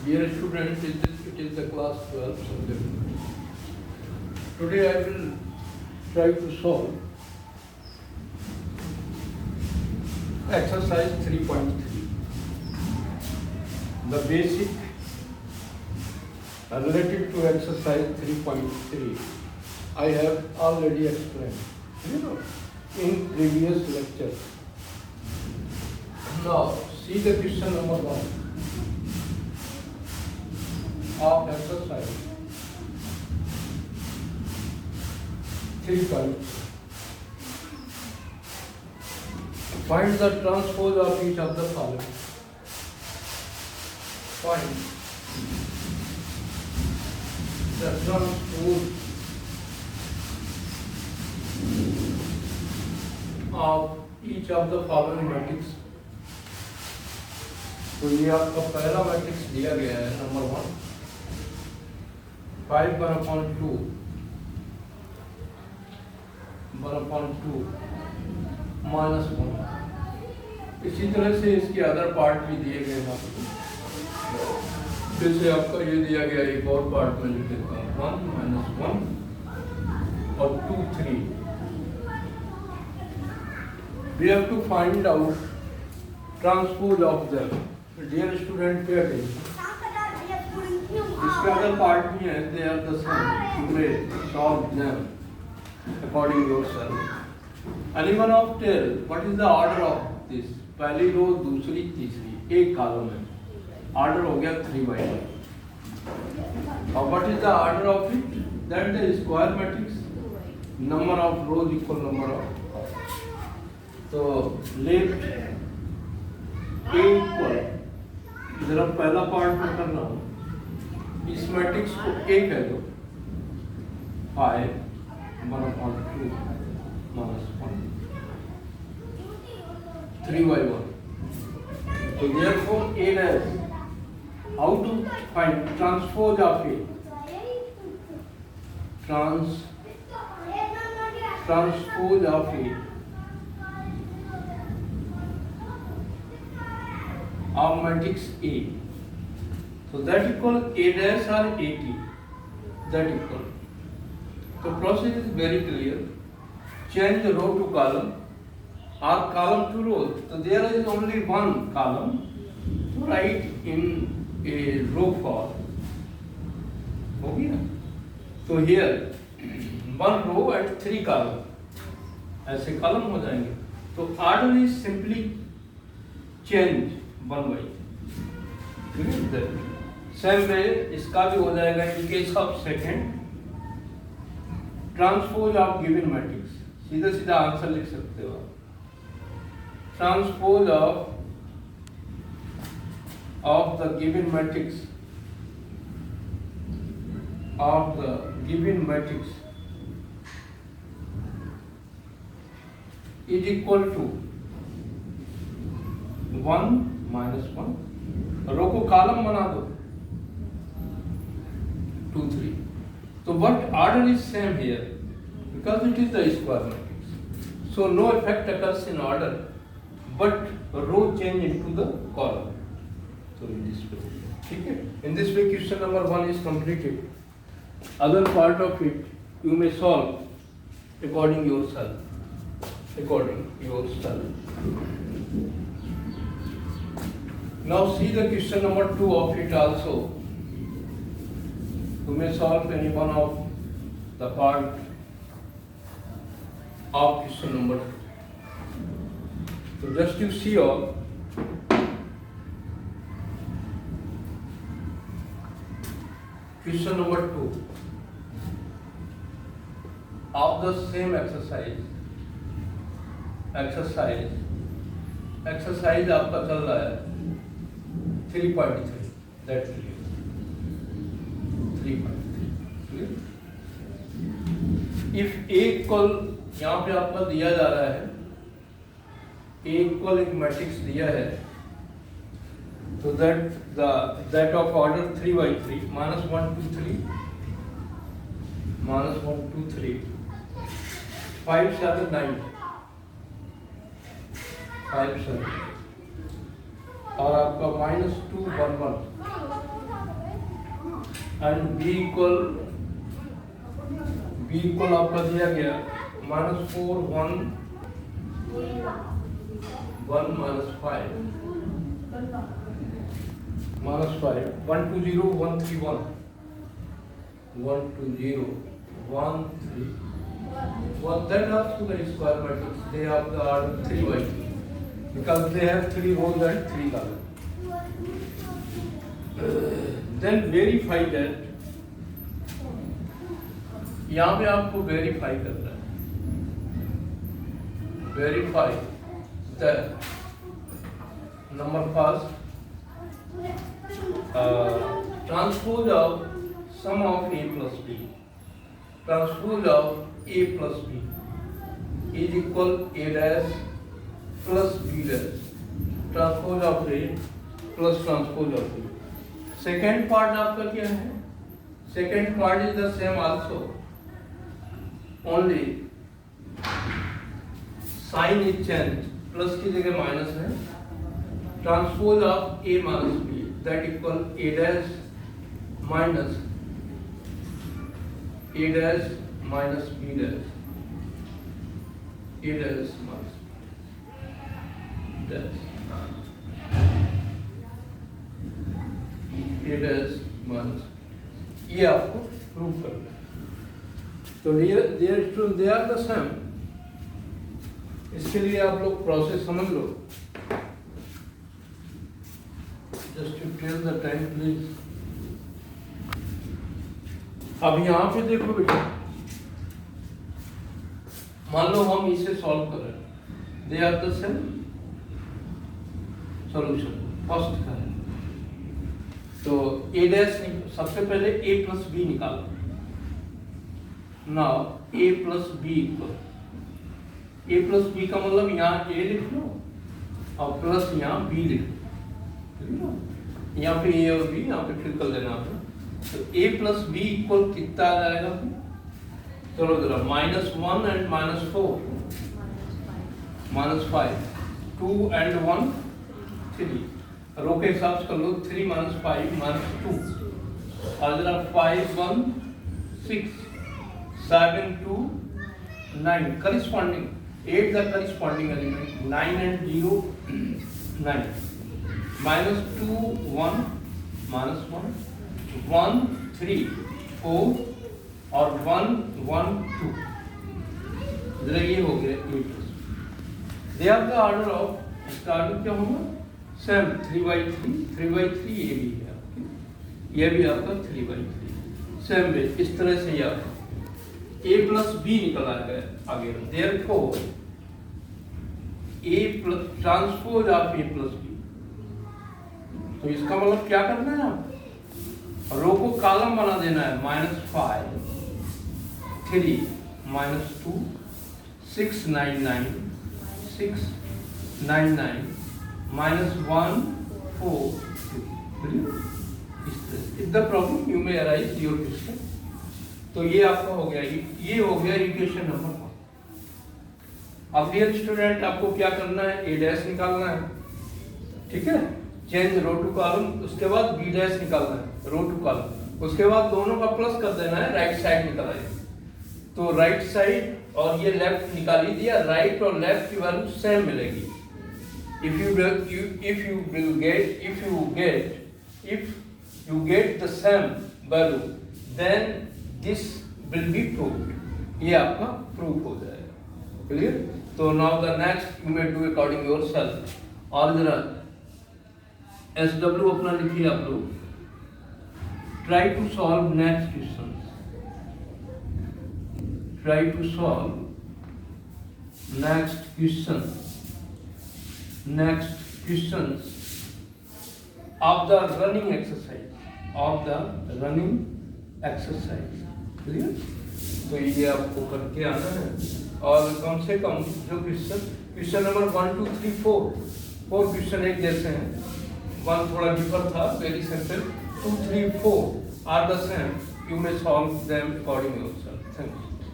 Dear students, it is the class 12 subject. Today I will try to solve exercise 3.3. The basic related to exercise 3.3 I have already explained, in previous lecture. Now, see the question number 1 of exercise 3.3. Find the transpose of each of the following. Find the transpose of each of the following matrix. तो ये आपका पहला matrix दिया गया है number 1 5/2 1/2 -1. इसी तरह से इसके अदर पार्ट भी दिए गए हैं आपको. फिर से आपका ये दिया गया एक और पार्ट में लिख देता हूँ 1 -1 और 2 3. We have to find out transpose of them. Dear student, pay attention. इसके अदर पार्ट भी हैं, they are the same. You may solve them according to yourself. Anyone of tell what is the order of this? पहली रो, दूसरी, तीसरी, एक column है. Order हो गया 3/1. और what is the order of it? That is the square matrix. Number of rows equal number of. तो left A equal. जरा पहला पार्ट में कर रहा हूँ. इस मैट्रिक्स को A कह दो. 5 1/2 -1 3/1. So therefore A dash. How to find transpose of A? Transpose of A of matrix A. So that equal A dash or AT. That equal. The process is very clear. Change the row to column or column to row. So there is only one column. To write in a row form. हो गया. So here one row and 3 column. ऐसे column हो जाएंगे. तो order is simply change 1/. Same way इसका भी हो जाएगा in case of second. Transpose of given matrix. सीधा सीधा आंसर लिख सकते हो आप. Transpose of the given matrix is equal to 1 -1. Row को कॉलम बना दो 2 3. तो but order is same here because it is the square matrix. So no effect occurs in order but row change into the column. So in this way, ठीक है. In this way question number 1 is completed. Other part of it you may solve according yourself. Now see the question number 2 of it also. You may solve any one of the part of question number 2. So just you see all. Question number 2 of the same exercise आपका चल रहा है 3.3. That's clear. 3.3. If A equal, यहाँ पे आपका दिया जा रहा है A equal एक मैट्रिक्स दिया है. So that of order 3/3 -1 2 3 -1 2 3 5 7 9 5 7 और आपका -2 1 1 एंड b इक्वल आपका दिया गया -4 1 1 -5 1 2 0 1 3 1 1 2 0 1 3 1. That also the square matrix. They have the order 3 by 3 because they have 3 rows and 3 columns. Then verify that. यहाँ पे आपको वेरीफाई करना है. Verify that number first transpose of sum of a plus b. Transpose of a plus b is equal a dash plus b dash. Transpose of a plus transpose of b. Second part आपका क्या है? Second part is the same also. Only sign is changed. Plus की जगह minus है. Transpose of a minus b that equal a dash minus a dash minus b dash. A dash minus dash. A dash minus. ये आपको prove करना है. तो they are the same. इसके लिए आप लोग प्रोसेस समझ लो. Just to tell the time please. अब यहाँ पे देखो बेटा, मान लो हम इसे सॉल्व कर रहे हैं. They are the same solution. First का है तो a डैश सबसे पहले a प्लस बी निकालो. Now a plus B equal a plus B का मतलब यहाँ a लिख लो और प्लस यहाँ b लिख लो. यहाँ पे a और b यहाँ पे फिल कर देना आपने. तो a प्लस बी इक्वल कितना आ जाएगा? चलो जरा -1 एंड -4 -5 2 एंड 1 3. रो के हिसाब से कर लो. 3 - 5 -2 और जरा 5 1 6 7 2 9 corresponding 8 the corresponding element 9 and 0 9 -2 1 -1 1 3 4 और 1 1 2. जरा ये हो गया 8. They are the order of starting क्या होगा? सेम 3/3 3/3 ये भी है आपके. ये भी आपका 3/3 सेम है. इस तरह से ये आपका a प्लस बी निकल आएगा आगे. Therefore a plus transpose of a plus B. तो इसका मतलब क्या करना है? आप रो को कॉलम बना देना है. -5 3 -2 6 9 9 6 9 9 -1 4 2. If the problem you may arise your question. तो ये आपका हो गया. ये हो गया इक्वेशन नंबर 1. अब डियर स्टूडेंट आपको क्या करना है? a डैश निकालना है. ठीक है. Change row to column. उसके बाद b डैश निकालना है रो टू कॉलम. उसके बाद दोनों का प्लस कर देना है. राइट साइड निकाल आएगी. तो राइट साइड और ये लेफ्ट निकाल ही दिया. राइट और लेफ्ट की वैल्यू सेम मिलेगी. If you get the same value, then this will be proved. ये आपका प्रूफ हो जाएगा. क्लियर? तो now the next you may do according yourself. और जरा SW अपना लिखिए आप लोग. Try to solve next questions. Try to solve next questions of the running exercise. Clear? तो ये आपको करके आना है. और कम से कम जो क्वेश्चन नंबर 1 2 3 4 क्वेश्चन एक जैसे हैं. 1 थोड़ा डिफर था. Very simple. 2 3 4 are the same. You may solve them according yourself. Thank you.